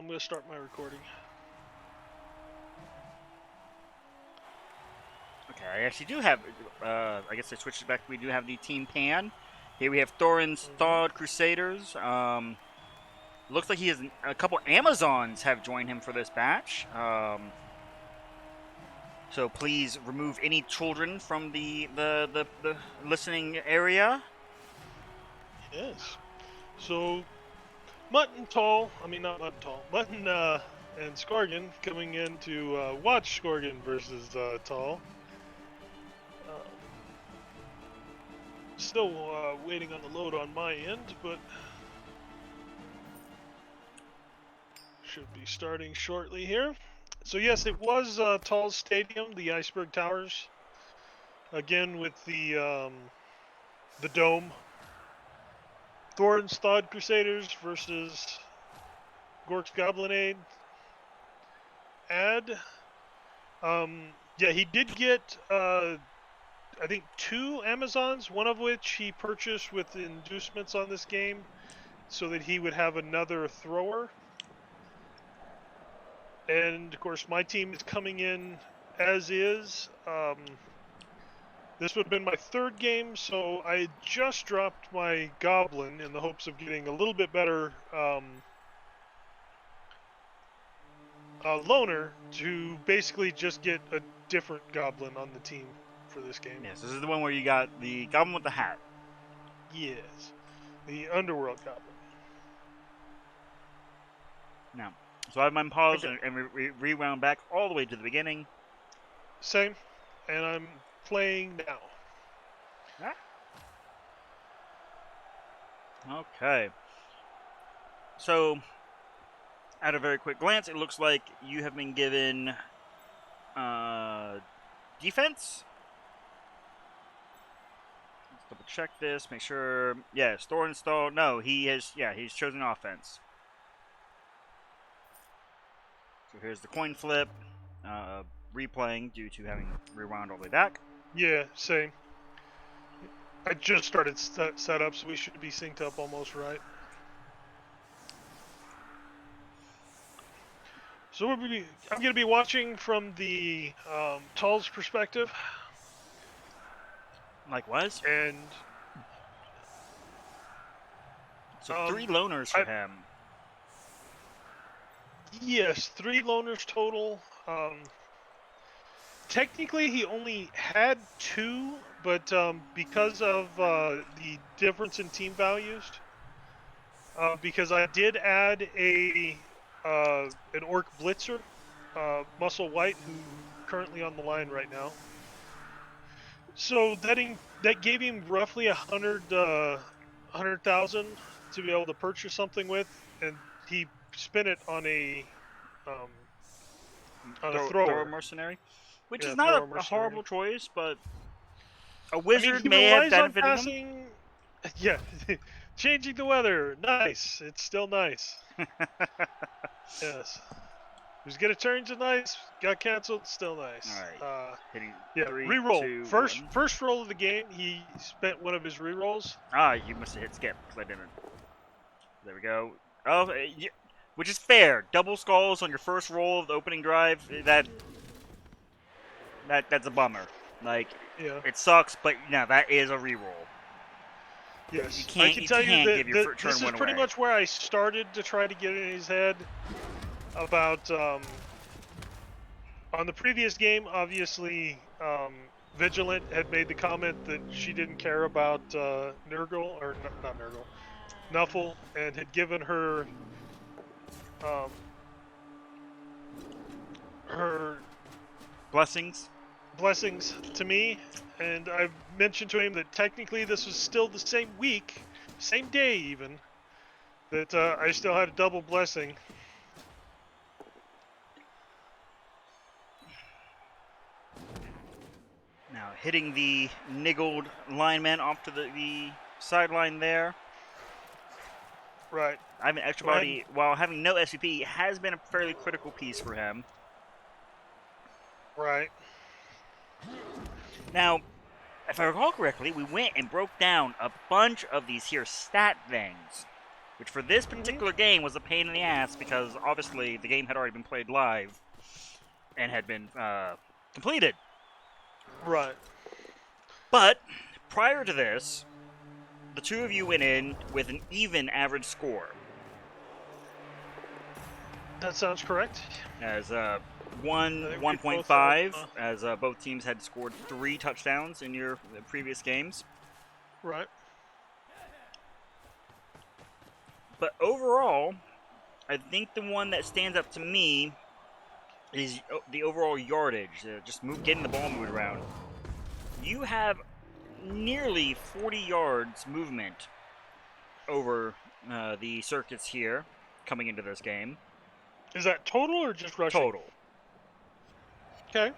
I'm going to start my recording. Okay, I actually do have, I guess I switched it back. We do have the Team Pan. Here we have Thorin's Thawed Crusaders. Looks like he has a couple Amazons have joined him for this batch. So please remove any children from the listening area. Yes. So, Mutton and Skorgan coming in to watch Skorgan versus Tall. Still waiting on the load on my end, but should be starting shortly here. So yes, it was Tall's Stadium, the Iceberg Towers. Again with the dome. Thorin's Thawed Crusaders versus Gork's Goblinade. Yeah, he did get I think 2 Amazons, one of which he purchased with inducements on this game so that he would have another thrower. And of course my team is coming in as is. This would have been my 3rd game, so I just dropped my Goblin in the hopes of getting a little bit better loner to basically just get a different Goblin on the team for this game. Yes, this is the one where you got the Goblin with the hat. Yes, the Underworld Goblin. Now, so I have mine paused Okay. and rewound back all the way to the beginning. Same, and I'm playing now. Okay. So, at a very quick glance, it looks like you have been given defense. Let's double check this, make sure. Yeah, store install. No, he's chosen offense. So here's the coin flip. Replaying due to having rewound all the way back. Yeah, same. I just started set up, so we should be synced up almost right. So I'm going to be watching from the Tall's perspective. Likewise. And so 3 loners for him. Yes, 3 loners total. Technically, he only had 2, but because of the difference in team values, because I did add an Orc Blitzer, Muscle White, who's currently on the line right now. So that gave him roughly 100,000 to be able to purchase something with, and he spent it on a thrower Mercenary, which is not a horrible choice, but a wizard may have benefited him. Yeah, changing the weather, nice. It's still nice. Yes. Who's gonna turn to nice? Got canceled. Still nice. All right. Yeah. Reroll. First roll of the game. He spent one of his rerolls. You must have hit skip. I didn't. There we go. Oh, yeah. Which is fair. Double skulls on your first roll of the opening drive. That's a bummer. Like, yeah, it sucks, but that is a reroll. Yes, I can tell you that this is pretty much where I started to try to get in his head about on the previous game. Obviously, Vigilant had made the comment that she didn't care about Nurgle, or not Nurgle, Nuffle, and had given her her blessings to me, and I've mentioned to him that technically this was still the same week, same day even, that I still had a double blessing. Now hitting the niggled lineman off to the sideline there. Right. I have an extra body, while having no SVP, has been a fairly critical piece for him. Right. Now, if I recall correctly, we went and broke down a bunch of these here stat things. which for this particular game was a pain in the ass because obviously the game had already been played live and had been completed. Right. But prior to this, the two of you went in with an even average score. That sounds correct. As I think we 1.5, as both teams had scored 3 touchdowns in your previous games. Right. But overall, I think the one that stands up to me is the overall yardage. Getting the ball moved around. You have nearly 40 yards movement over the circuits here coming into this game. Is that total or just rushing? Total. Okay.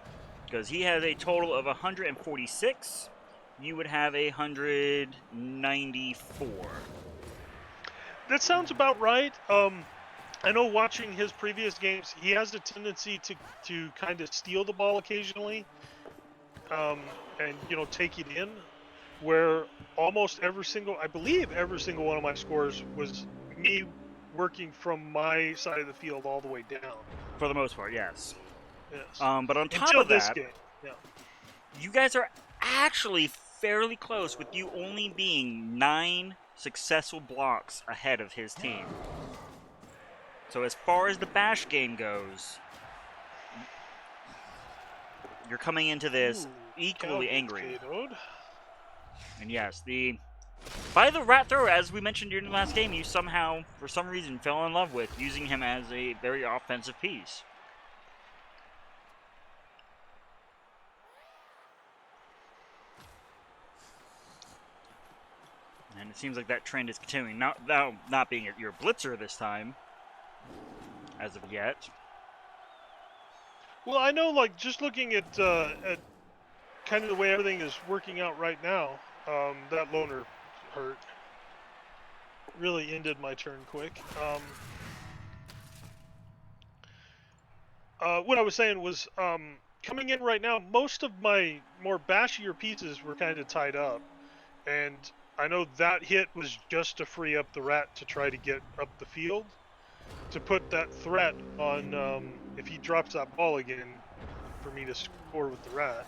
Because he has a total of 146. You would have 194. That sounds about right. I know watching his previous games, he has a tendency to kind of steal the ball occasionally, and take it in. Where almost I believe every single one of my scores was me working from my side of the field all the way down. For the most part, yes. Yes. But on top Until of this that, game. Yeah. you guys are actually fairly close, with you only being 9 successful blocks ahead of his team. So as far as the bash game goes, you're coming into this equally angry. And yes, by the rat thrower, as we mentioned during the last game, you somehow, for some reason, fell in love with using him as a very offensive piece. And it seems like that trend is continuing. Not being your blitzer this time, as of yet. Well, I know, just looking at kind of the way everything is working out right now, that loner hurt. Really ended my turn quick. What I was saying was, coming in right now, most of my more bashier pieces were kind of tied up. And I know that hit was just to free up the rat to try to get up the field, to put that threat on, if he drops that ball again, for me to score with the rat.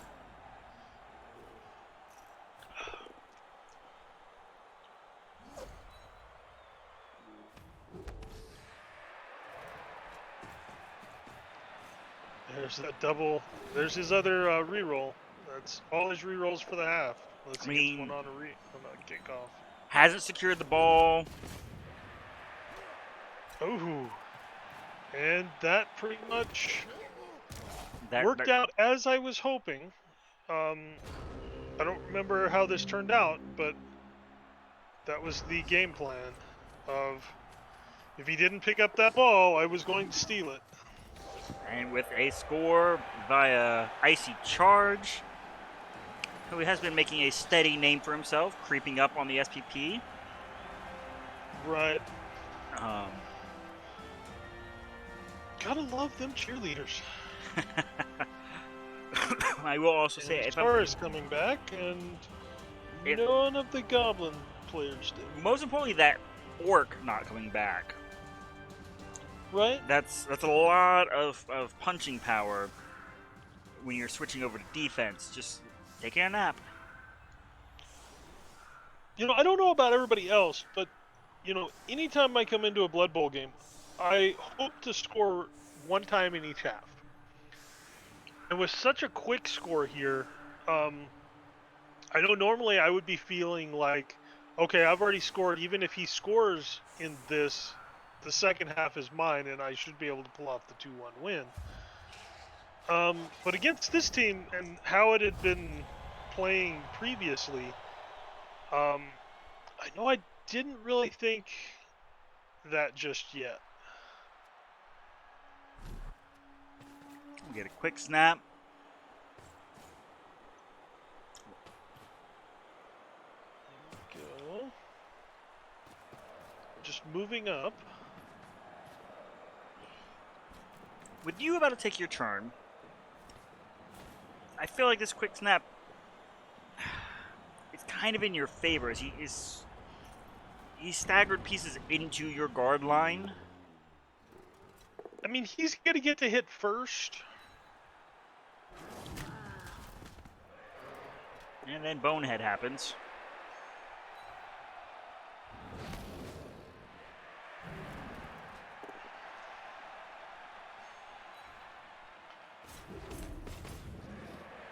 There's that double. There's his other reroll. That's all his rerolls for the half. Unless he gets one on a kickoff. Hasn't secured the ball. Ooh. And that pretty much worked out as I was hoping. I don't remember how this turned out, but that was the game plan of, if he didn't pick up that ball, I was going to steal it. And with a score via Icy Charge, who has been making a steady name for himself, creeping up on the SPP. Right. Gotta love them cheerleaders. I will also say, if Star is coming back, and none of the Goblin players did. Most importantly, that Orc not coming back. Right. That's a lot of punching power when you're switching over to defense. Just taking a nap. I don't know about everybody else, but anytime I come into a Blood Bowl game, I hope to score one time in each half. And with such a quick score here, I know normally I would be feeling like, okay, I've already scored. Even if he scores in this, the second half is mine, and I should be able to pull off the 2-1 win. But against this team and how it had been playing previously, I know I didn't really think that just yet. Get a quick snap. There we go. Just moving up. With you about to take your turn, I feel like this quick snap is kind of in your favor. As he staggered pieces into your guard line. I mean, he's going to get to hit first. And then Bonehead happens.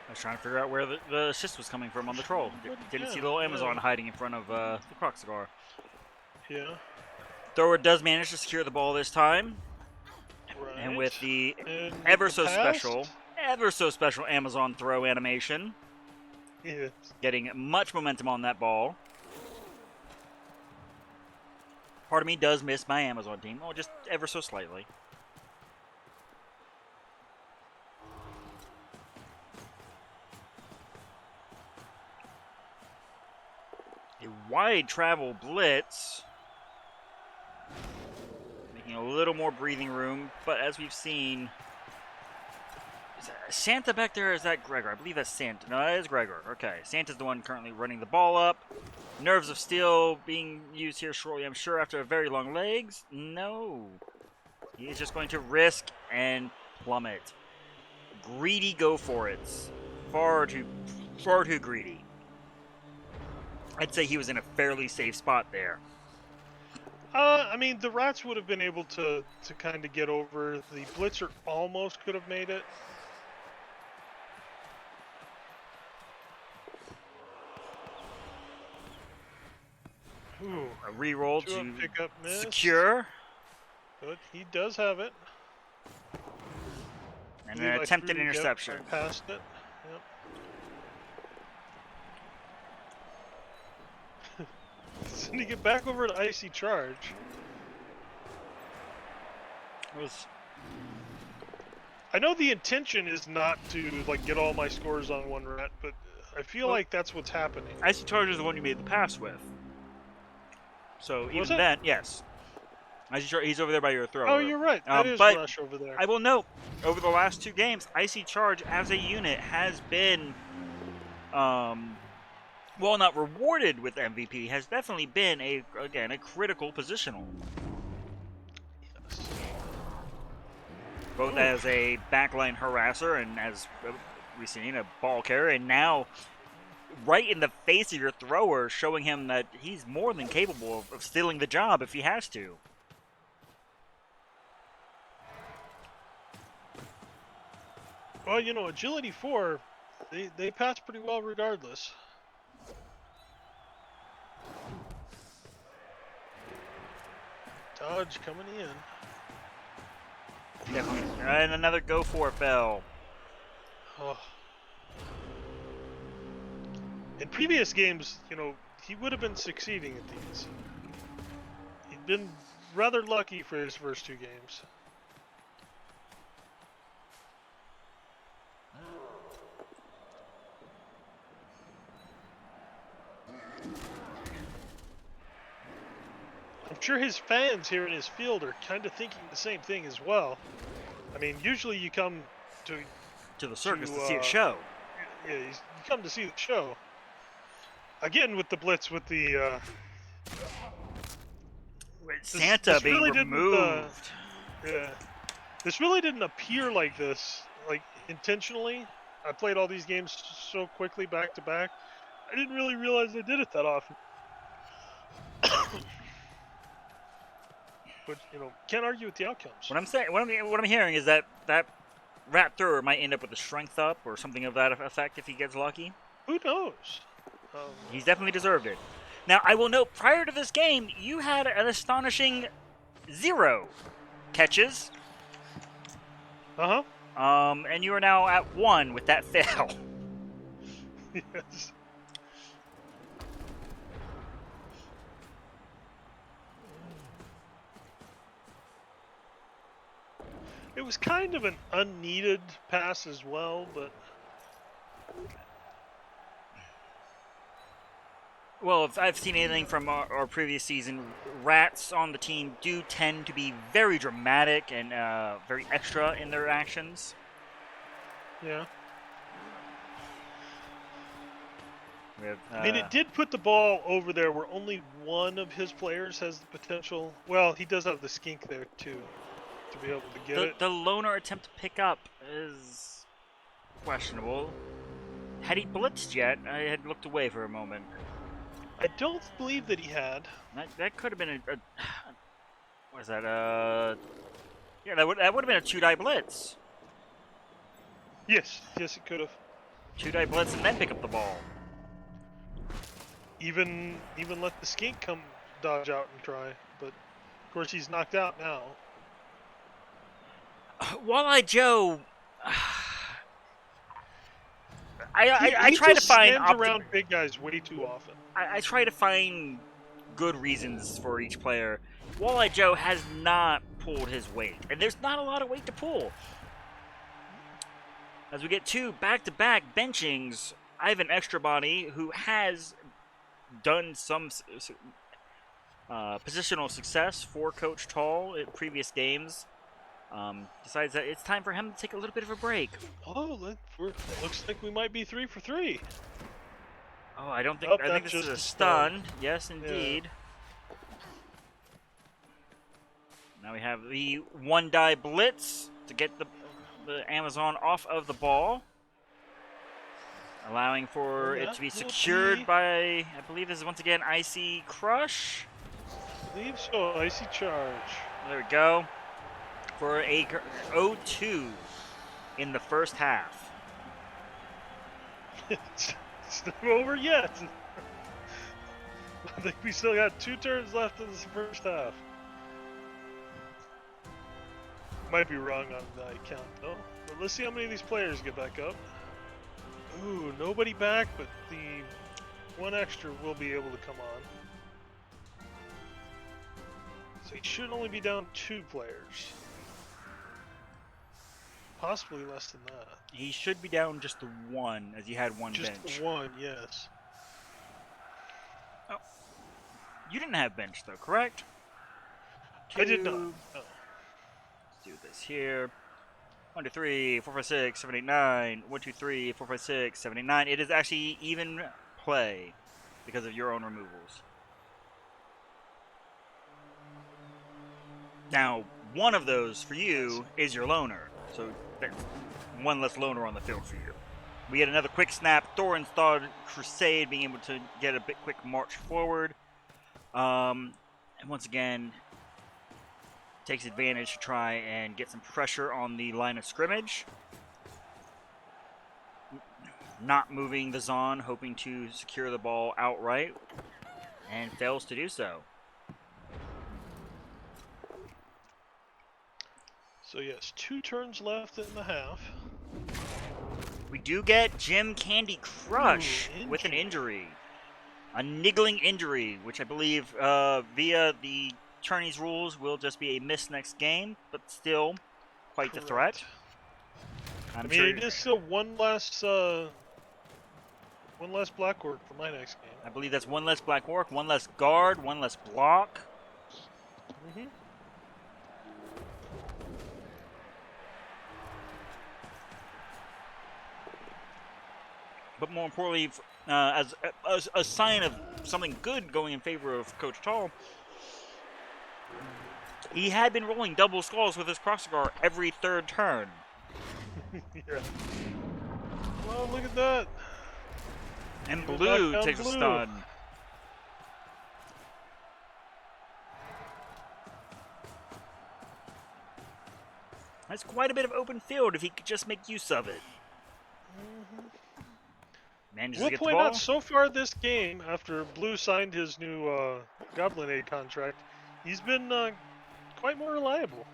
I was trying to figure out where the assist was coming from on the troll. Didn't see the little Amazon hiding in front of the Croc-Cigar. Yeah. Thrower does manage to secure the ball this time. Right. And with the And ever the so pass. special Amazon throw animation. Yes. Getting much momentum on that ball. Part of me does miss my Amazon team. Oh, just ever so slightly. A wide travel blitz. Making a little more breathing room. But as we've seen... Is that Santa back there, or is that Gregor? I believe that's Santa. No, that is Gregor. Okay, Santa's the one currently running the ball up. Nerves of Steel being used here shortly, I'm sure, after a very long legs. No. He is just going to risk and plummet. Greedy go for it. Far too greedy. I'd say he was in a fairly safe spot there. I mean, the Rats would have been able to kind of get over. The Blitzer almost could have made it. Ooh, A reroll to pick up miss. secure. But he does have it. And an attempted interception. I passed it. Yep. Sending to get back over to Icy Charge. I know the intention is not to like get all my scores on one Rat, but I feel like that's what's happening. Icy Charge is the one you made the pass with. So even then, yes. Icy Charge, he's over there by your thrower. Oh, you're right. That is Rush over there. I will note, over the last 2 games, Icy Charge as a unit has been, well, not rewarded with MVP, has definitely been a critical positional. Yes. Both as a backline harasser and as we've seen, a ball carrier, and now right in the face of your thrower, showing him that he's more than capable of stealing the job if he has to. Well, you know, Agility 4, they pass pretty well regardless. Dodge coming in. Definitely. And another go for it fell. Oh. In previous games, you know, he would have been succeeding at these. He'd been rather lucky for his first 2 games. I'm sure his fans here in his field are kind of thinking the same thing as well. I mean, usually you come to the circus to see a show. Yeah, you come to see the show. Again with the blitz, with the Santa being removed. Yeah, this really didn't appear like this, like intentionally. I played all these games so quickly back to back. I didn't really realize they did it that often. But you know, can't argue with the outcomes. What I'm hearing is that Rat thrower might end up with a strength up or something of that effect if he gets lucky. Who knows? He's definitely deserved it. Now, I will note, prior to this game, you had an astonishing 0 catches. Uh-huh. And you are now at 1 with that fail. Yes. It was kind of an unneeded pass as well, but... Well, if I've seen anything from our previous season, Rats on the team do tend to be very dramatic and very extra in their actions. Yeah. We have, I mean, it did put the ball over there where only one of his players has the potential. Well, he does have the skink there, too, to be able to get it. the loner attempt to pick up is questionable. Had he blitzed yet? I had looked away for a moment. I don't believe that he had. That could have been a what is that? Yeah, that would have been a 2-die blitz. Yes, it could have. 2-die blitz and then pick up the ball. Even let the skink come dodge out and try, but of course he's knocked out now. Walleye Joe, I He try to just find stands around big guys way too often. I try to find good reasons for each player. Walleye Joe has not pulled his weight, and there's not a lot of weight to pull. As we get 2 back-to-back benchings, I have an extra body who has done some positional success for Coach Tall in previous games. Decides that it's time for him to take a little bit of a break. Oh, looks like we might be 3 for 3. Oh, I don't think. Oh, I think that's this is a just a stun. Yes, indeed. Yeah. Now we have the 1-die blitz to get the Amazon off of the ball, allowing for it to be secured by, I believe this is once again Icy Crush. I believe so. Icy Charge. There we go. For a 0-2 in the first half. It's not over yet. I think we still got 2 turns left in this first half. Might be wrong on the count though. But let's see how many of these players get back up. Ooh, nobody back, but the 1 extra will be able to come on. So he should only be down 2 players. Possibly less than that. He should be down just the 1, as he had 1 Just bench. the 1, yes. Oh. You didn't have bench though, correct? I did not. Two. Oh. Let's do this here. 1, 2, 3, 4, 5, 6, 7, 8, 9. 1, 2, 3, 4, 5, 6, 7, 8, 9. It is actually even play because of your own removals. Now, one of those for you is your loner. So that's 1 less loner on the field for you. We had another quick snap. Thorin's thought Crusade being able to get a bit quick march forward. And once again, takes advantage to try and get some pressure on the line of scrimmage. Not moving the Zon, hoping to secure the ball outright, and fails to do so. So yes, 2 turns left in the half. We do get Jim Candy Crush with an injury. A niggling injury, which I believe via the tourney's rules will just be a miss next game, but still quite the threat. I mean, it is still one less black work for my next game. I believe that's 1 less black work, 1 less guard, 1 less block. Mm-hmm. But more importantly, as a sign of something good going in favor of Coach Tall, he had been rolling double skulls with his cross-guard every 3rd turn. Yeah. Well, look at that. And Blue takes a stun. That's quite a bit of open field if he could just make use of it. Mm-hmm. We'll point out, so far this game, after Blue signed his new Goblin Aid contract, he's been quite more reliable.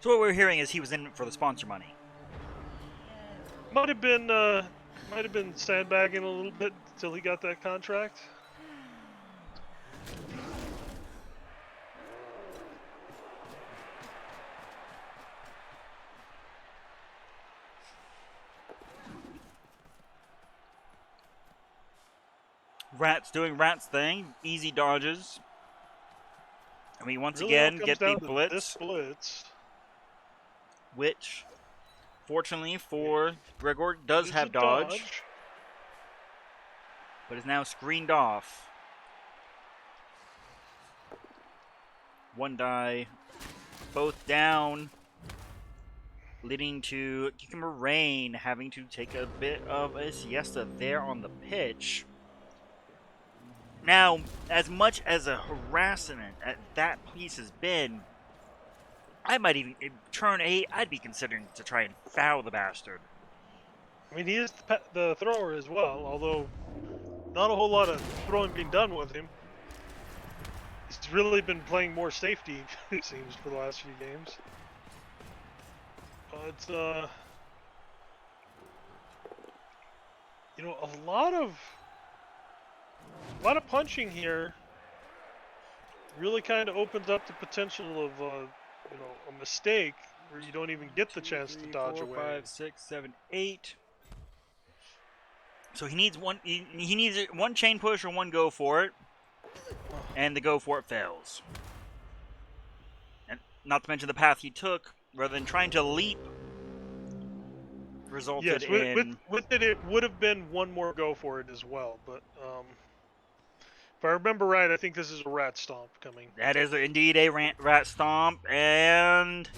So what we're hearing is he was in it for the sponsor money. Might have been sandbagging a little bit until he got that contract. Rats doing Rats thing, easy dodges. And we once Really again get the blitz. Which, fortunately for Gregor, does have dodge. but is now screened off. One die, both down, leading to Cucumber Rain having to take a bit of a siesta there on the pitch. Now, as much as a harassment at that piece has been, I might even, in turn 8, I'd be considering to try and foul the bastard. I mean, he is the thrower as well, although not a whole lot of throwing being done with him. He's really been playing more safety, it seems, for the last few games. But, you know, a lot of punching here really kind of opens up the potential of, you know, a mistake where you don't even get the chance to dodge 4, away. 5, 6, 7, 8. So he needs one. He needs one chain push or one go for it, and the go for it fails. And not to mention the path he took, rather than trying to leap, resulted in. With it, it would have been one more go for it as well. But if I remember right, I think this is a rat stomp coming. That is indeed a rat stomp, and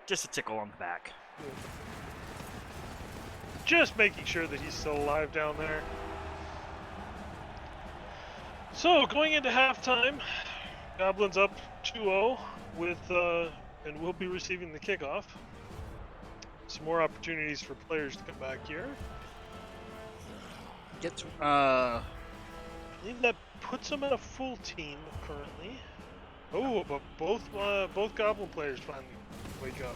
just a tickle on the back. Just making sure that he's still alive down there. So, going into halftime, Goblins up 2-0 with, and we'll be receiving the kickoff. Some more opportunities for players to come back here. I believe that puts them at a full team currently. Oh, but both Goblin players finally wake up.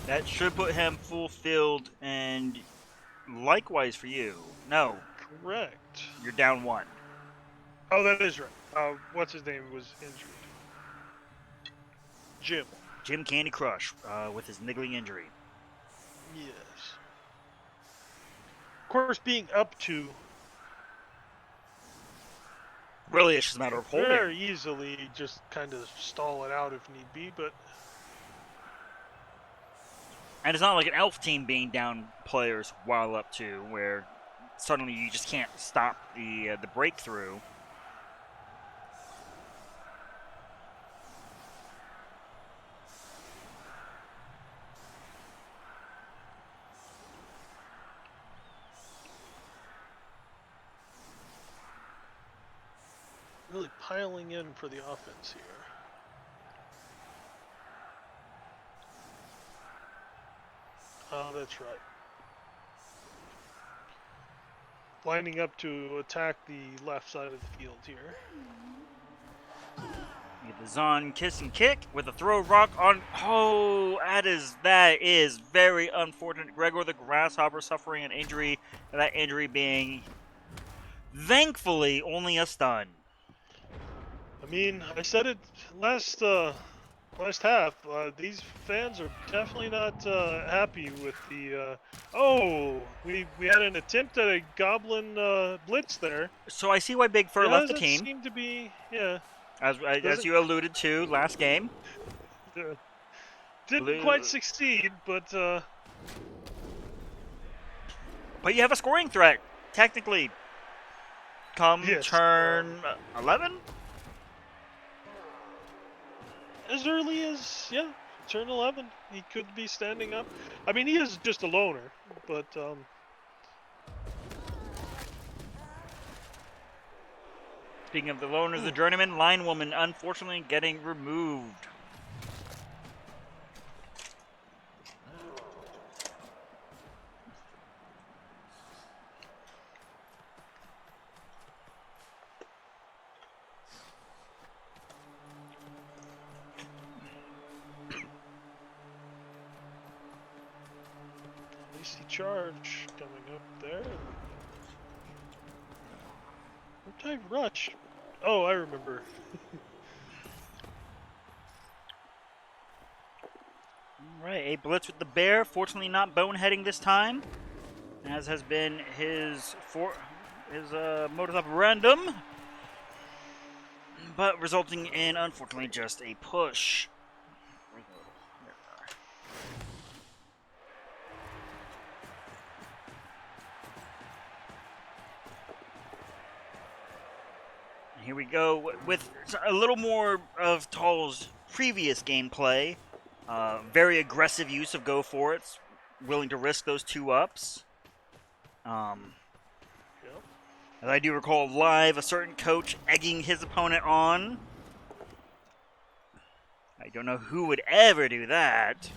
That should put him full field, and likewise for you. No. Correct. You're down 1. Oh, that is right. What's his name was injured? Jim. Jim Candy Crush with his niggling injury. Yes. Of course, being up 2. Really, it's just a matter of holding. Very easily just kind of stall it out if need be, but... And it's not like an elf team being down players while up 2, where suddenly you just can't stop the breakthrough. Really piling in for the offense here. Oh, that's right. Lining up to attack the left side of the field here. You get the Zon kiss and kick with a throw rock on. Oh, that is very unfortunate. Gregor the Grasshopper suffering an injury, and that injury being, thankfully, only a stun. I mean, I said it last half. These fans are definitely not happy with the. We had an attempt at a Goblin blitz there. So I see why Big Fur left the team. Doesn't seem to be, yeah. As you alluded to last game. Didn't quite succeed, but. But you have a scoring threat, technically. Come yes, turn 11. As early as, turn 11. He could be standing up. I mean, he is just a loner, but, Speaking of the loners, the journeyman line woman unfortunately getting removed. Charge coming up there. Riptide Rush. Oh, I remember. Alright, a blitz with the bear. Fortunately not boneheading this time, as has been his modus operandum, but resulting in, unfortunately, just a push. Here we go with a little more of Tall's previous gameplay. Very aggressive use of go for it, willing to risk those 2-ups. Yep. As I do recall live, a certain coach egging his opponent on. I don't know who would ever do that.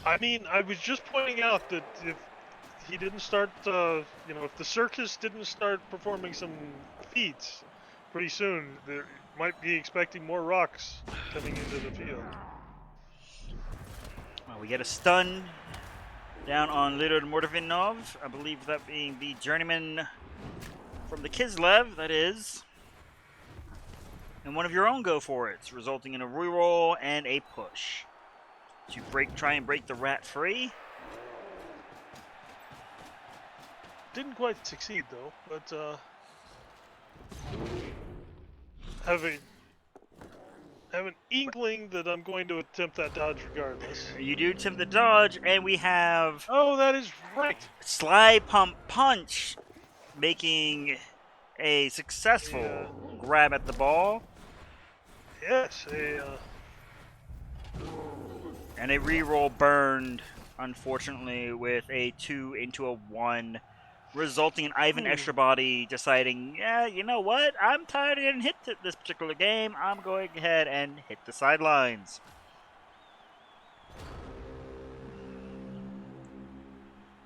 I mean, I was just pointing out that if he didn't start, if the circus didn't start performing some feats pretty soon, they might be expecting more rocks coming into the field. Well, we get a stun down on Lidor Mordovinov. I believe that being the journeyman from the Kislev, that is. And one of your own go for it, resulting in a reroll and a push. To try and break the rat free. Didn't quite succeed though, but have an inkling that I'm going to attempt that dodge regardless. You do attempt the dodge, and we have Oh, that is right. Sly Pump Punch, making a successful grab at the ball. Yes, And a reroll burned, unfortunately, with a 2 into a 1, resulting in Ivan Extra Body deciding, yeah, you know what? I'm tired of getting hit this particular game. I'm going ahead and hit the sidelines.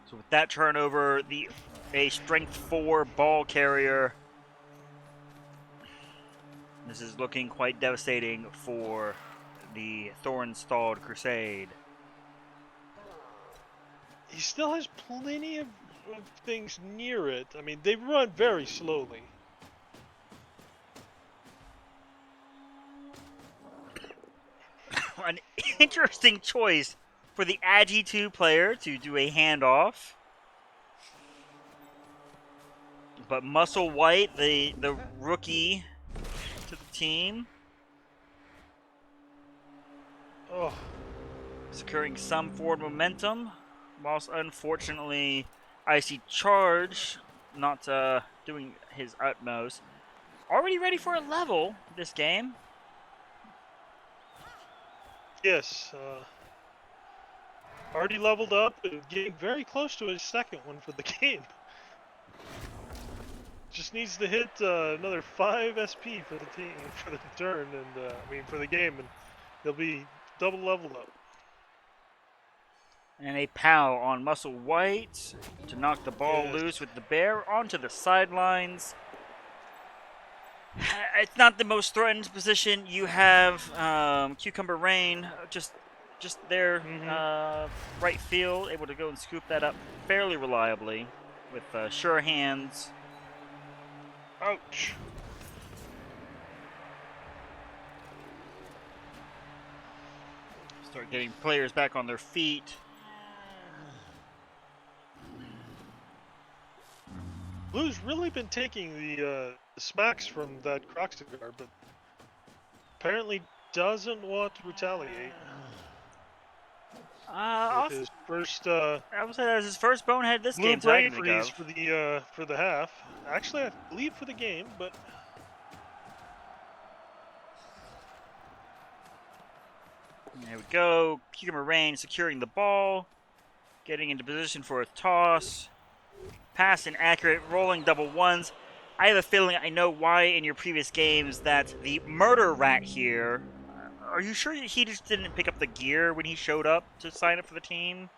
So with that turnover, a strength 4 ball carrier. This is looking quite devastating for the Thorn-stalled Crusade. he still has plenty of things near it. I mean, they run very slowly. An interesting choice for the Agi 2 player to do a handoff. But Muscle White, the rookie to the team, securing some forward momentum, whilst unfortunately Icy Charge not doing his utmost. Already ready for a level this game. Yes, already leveled up and getting very close to his second one for the game. Just needs to hit another 5 SP for the team for the turn, and for the game, and he'll be double leveled up. And a pow on Muscle White to knock the ball loose with the bear onto the sidelines. It's not the most threatened position. You have Cucumber Rain just there, right field, able to go and scoop that up fairly reliably with sure hands. Ouch. Start getting players back on their feet. Blue's really been taking the smacks from that Croxigar, but apparently doesn't want to retaliate. His first, I would say that was his first bonehead this Blue game. brain freeze for the half. Actually, I believe for the game, but there we go. Cucumber Rain securing the ball, getting into position for a toss. Pass inaccurate, rolling double ones. I have a feeling I know why in your previous games that the murder rat here. Are you sure he just didn't pick up the gear when he showed up to sign up for the team?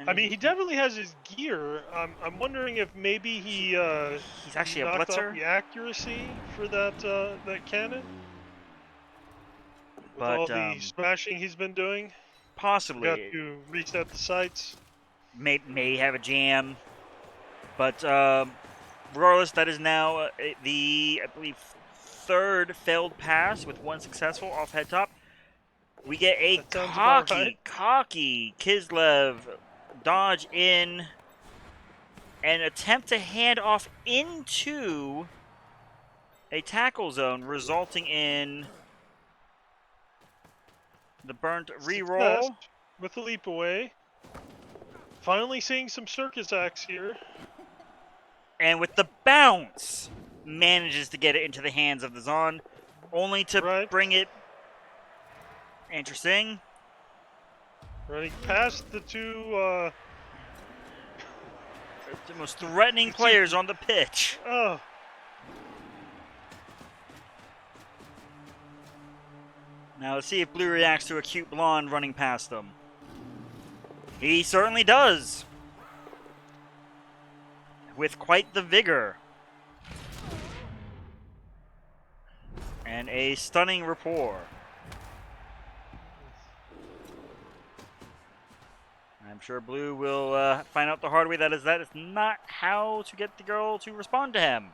I mean, he definitely has his gear. I'm wondering if maybe he's actually a knocked blitzer. Off the accuracy for that cannon. With But all the smashing he's been doing. Possibly. Got to reset the sights. May have a jam. But regardless, that is now the, I believe, third failed pass with one successful off head top. We get a cocky Kislev dodge in and attempt to hand off into a tackle zone, resulting in the burnt reroll. With the leap away. Finally seeing some circus acts here. And with the bounce, manages to get it into the hands of the Zon, only to bring it. Interesting. Running past the two. The most threatening players on the pitch. Oh. Now let's see if Blue reacts to a cute blonde running past them. He certainly does. With quite the vigor. And a stunning rapport. I'm sure Blue will find out the hard way that is not how to get the girl to respond to him.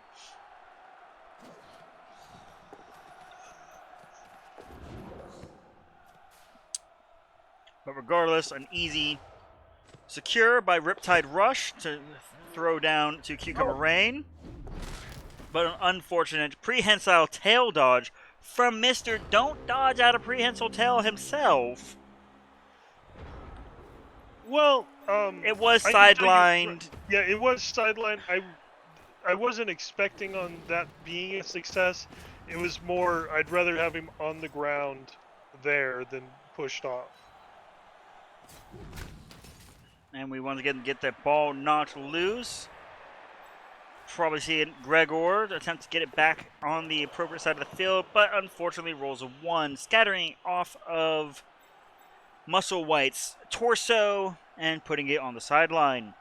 But regardless, an easy secure by Riptide Rush to throw down to Cucumber Rain. But an unfortunate prehensile tail dodge from Mr. Don't Dodge Out a Prehensile Tail himself. Well, it was sidelined. Yeah, it was sidelined. I wasn't expecting on that being a success. It was more, I'd rather have him on the ground there than pushed off. And we once again get that ball knocked loose. Probably see Gregor attempt to get it back on the appropriate side of the field, but unfortunately rolls a 1, scattering off of Muscle White's torso and putting it on the sideline.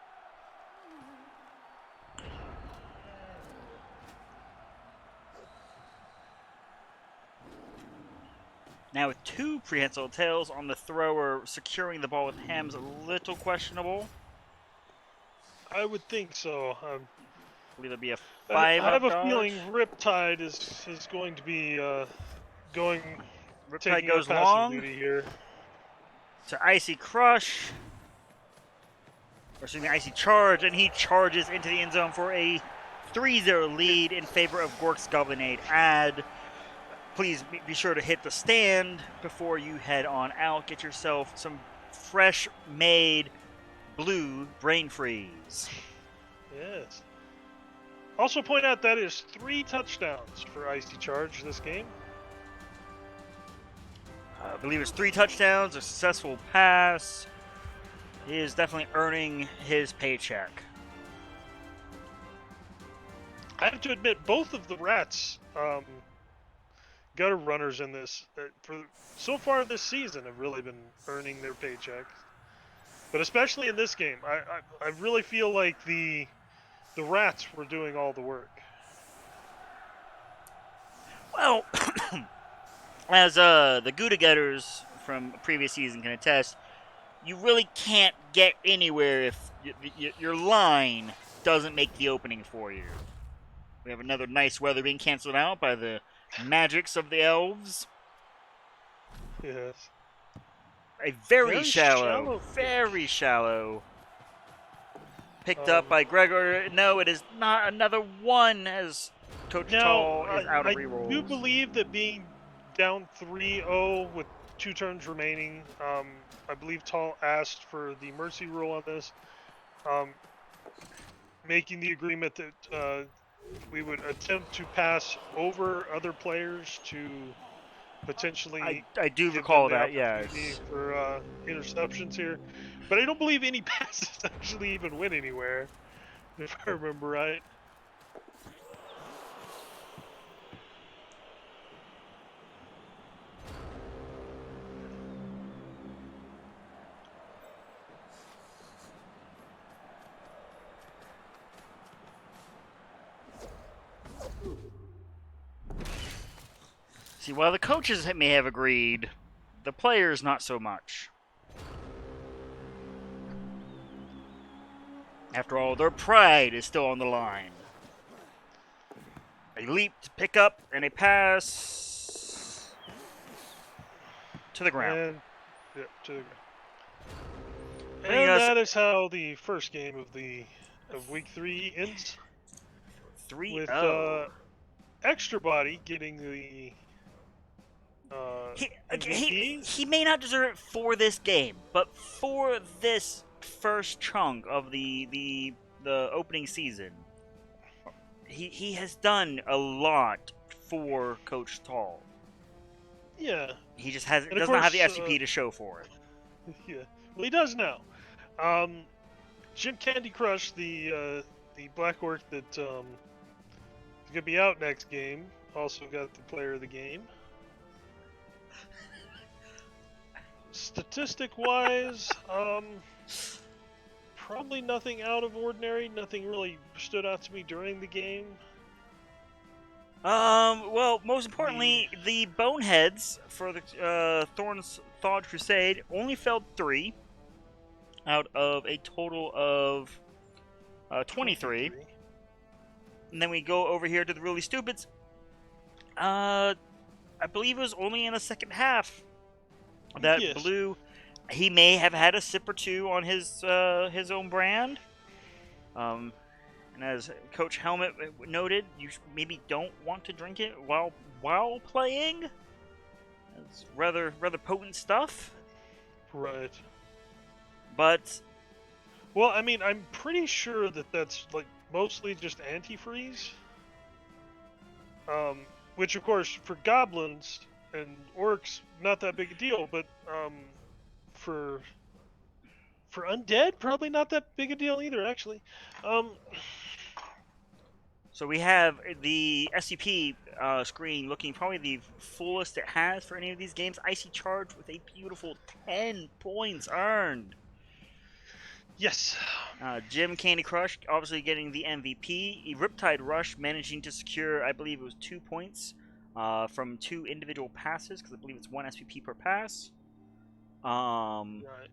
Now with 2 prehensile tails on the thrower, securing the ball with Ham's a little questionable. I would think so. I believe it'd be a 5-up I have a dodge. feeling Riptide is going to be going. Riptide goes long duty here. To Icy Crush. Or excuse me, Icy Charge, and he charges into the end zone for a 3-0 lead in favor of Gork's Goblinade ad. Please be sure to hit the stand before you head on out. Get yourself some fresh-made blue brain freeze. Yes. Also point out that is 3 touchdowns for Icy Charge this game. I believe it's 3 touchdowns, a successful pass. He is definitely earning his paycheck. I have to admit, both of the Rats gutter runners in this, for so far this season, have really been earning their paychecks. But especially in this game, I really feel like the Rats were doing all the work. Well, as the Gouda Getters from a previous season can attest, you really can't get anywhere if your line doesn't make the opening for you. We have another nice weather being canceled out by the magics of the elves. Yes. A very shallow. Picked up by Gregor. No, it is not another one as Coach Tall is out of rerolls. I do believe that being down 3-0 with 2 turns remaining, I believe Tall asked for the mercy rule on this, making the agreement that we would attempt to pass over other players to potentially. I do recall that, yes. For interceptions here, but I don't believe any passes actually even went anywhere, if I remember right. See, while the coaches may have agreed, the players not so much. After all, their pride is still on the line. A leap to pick up and a pass to the ground. And, yeah, to the ground. And that is how the first game of week 3 ends. 3-0. With Extra Body getting the he may not deserve it for this game, but for this first chunk of the opening season, he has done a lot for Coach Tall. Yeah. He just And of does not have the course, SCP to show for it. yeah. Well, he does now. Jim Candy Crush, the Black Orc that is gonna be out next game, also got the player of the game. Statistic-wise, probably nothing out of ordinary. Nothing really stood out to me during the game. Well, most importantly, the Boneheads for the Thorns Thawed Crusade only failed 3 out of a total of 23. And then we go over here to the Really Stupids. I believe it was only in the second half that Yes. Blue, he may have had a sip or two on his own brand. And as Coach Helmet noted, you maybe don't want to drink it while playing. It's rather potent stuff. Right. But well, I mean, I'm pretty sure that that's like mostly just antifreeze. Which of course for goblins and orcs not that big a deal, but for undead probably not that big a deal either actually. So we have the SCP screen looking probably the fullest it has for any of these games. Icy Charge with a beautiful 10 points earned. Yes. Jim Candy Crush obviously getting the MVP. Riptide Rush managing to secure, I believe it was 2 points from 2 individual passes, because I believe it's 1 SPP per pass. Right.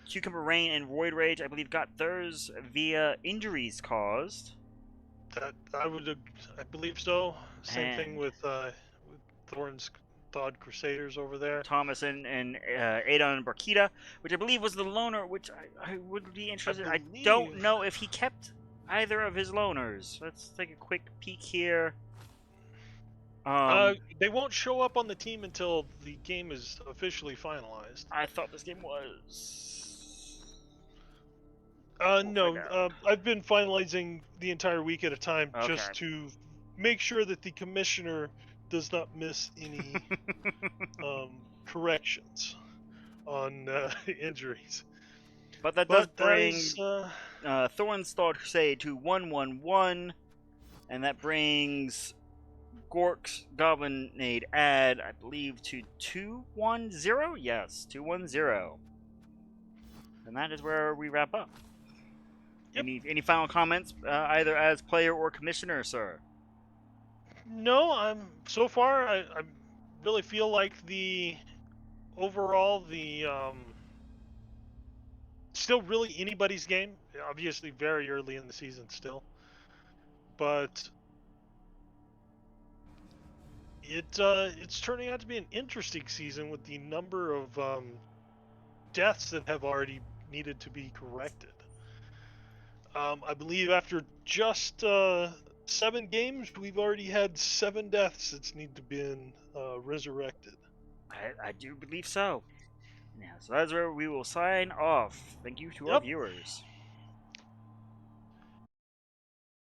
Cucumber Rain and Void Rage, I believe, got theirs via injuries caused. That I believe so. Same thing with Thorn's Thawed Crusaders over there. Thomas and Adon and Barkita, which I believe was the loner, which I would be interested. I don't know if he kept either of his loners. Let's take a quick peek here. They won't show up on the team until the game is officially finalized. I thought this game was. No, I've been finalizing the entire week at a time just to make sure that the commissioner does not miss any corrections on injuries. But that does bring Thorn's Thawed Crusade to 1-1-1, and that brings Gork's Goblinade Ad, I believe, to 2-1-0? Yes, 2-1-0. And that is where we wrap up. Yep. Any final comments, either as player or commissioner, sir? No, so far I really feel like overall still really anybody's game. Obviously very early in the season still, but it's turning out to be an interesting season with the number of deaths that have already needed to be corrected. I believe after just 7 games, we've already had 7 deaths that need to be resurrected. I do believe so. Yeah, so that's where we will sign off. Thank you to our viewers.